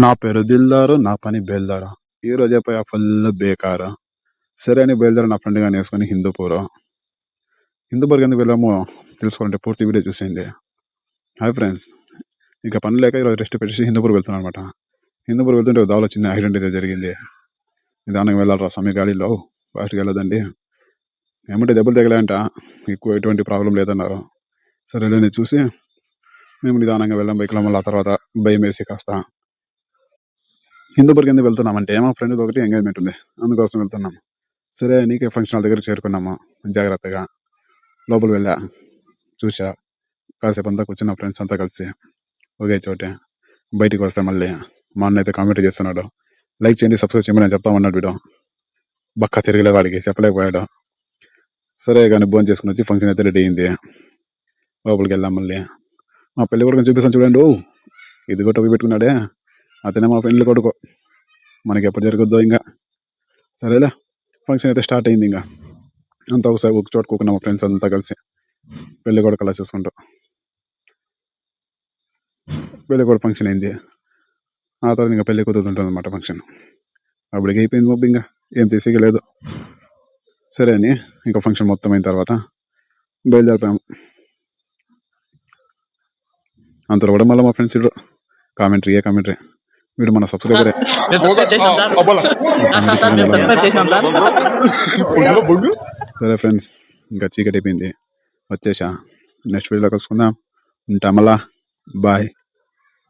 నా పేరు దిల్దారు, నా పని బేల్దారా. ఈ రోజు అయిపోయా ఫుల్ బేకారా. సరే అని బయలుదేరి నా ఫ్రెండ్ గాని వేసుకొని హిందూపూర్కి ఎందుకు వెళ్ళామో తెలుసుకోవాలంటే పూర్తి వీడియో చూసేయండి. హాయ్ ఫ్రెండ్స్, ఇక పని లేక ఈరోజు రెస్ట్ పెట్టేసి హిందూపూర్ వెళ్తున్నాను అనమాట. హిందూపూర్ వెళ్తుంటే దావలో చిన్న యాక్సిడెంట్ అయితే జరిగింది. నిదానంగా వెళ్ళాలరా సమయ గాలిలో, ఫాస్ట్గా వెళ్ళదండి. ఏమంటే దెబ్బలు తగిలాయంట, ఎక్కువ ఎటువంటి ప్రాబ్లం లేదన్నారు. సరే నేను చూసి మేము నిదానంగా వెళ్ళాం బైక్లో. మళ్ళీ ఆ తర్వాత భయం వేసి కాస్త హిందూపూర్కి ఎందుకు వెళ్తున్నామంటే మా ఫ్రెండ్కి ఒకటి ఎంగేజ్మెంట్ ఉంది, అందుకోసం వెళ్తున్నాము. సరే నీకే ఫంక్షన్ హాల్ దగ్గర చేరుకున్నాము. జాగ్రత్తగా లోపల వెళ్ళా, చూసా, కాసేపు అంతా కూర్చున్న ఫ్రెండ్స్ అంతా కలిసి ఒకే చోటే. బయటికి వస్తే మళ్ళీ మా అన్న అయితే కామెంట్ చేస్తున్నాడు, లైక్ చేయండి, సబ్స్క్రైబ్ చేయమని నేను చెప్తామన్నాడు. వీడు బక్క తిరగలేదు, వాడికి చెప్పలేకపోయాడు. సరే కానీ భోజనం చేసుకుని వచ్చి ఫంక్షన్ అయితే రెడీ అయింది. లోపలికి వెళ్ళాం. మళ్ళీ మా పెళ్లి కొడుకుని చూపిస్తాను చూడండి. ఇది కూడా టోపీ పెట్టుకున్నాడే, అతనే మా పెళ్లి కొడుకు. మనకి ఎప్పుడు జరుగుద్దో ఇంకా. సరేలే, ఫంక్షన్ అయితే స్టార్ట్ అయింది. ఇంకా అంతా ఒకసారి ఒక చోట కూకున్నాం మా ఫ్రెండ్స్ అంతా కలిసి, పెళ్లి కొడుకు అలా చూసుకుంటూ. పెళ్లి కొడుకు ఫంక్షన్ అయింది. ఆ తర్వాత ఇంకా పెళ్లి కుదురుతుంటుంది అనమాట ఫంక్షన్. అప్పటికి అయిపోయింది మొబ్బు, ఇంకా ఏం తీసేయలేదు. సరే అని ఇంకా ఫంక్షన్ మొత్తం అయిన తర్వాత బయలుదేరిపోయాము. అంతలో కూడా మళ్ళీ మా ఫ్రెండ్స్ కామెంటరీ వీడు మన సబ్స్క్రైబరే. సరే ఫ్రెండ్స్, ఇంకా చీకటి అయిపోయింది, వచ్చేసా. నెక్స్ట్ వీడియోలో కలుసుకుందాం. ఉంటా మళ్ళా, బాయ్.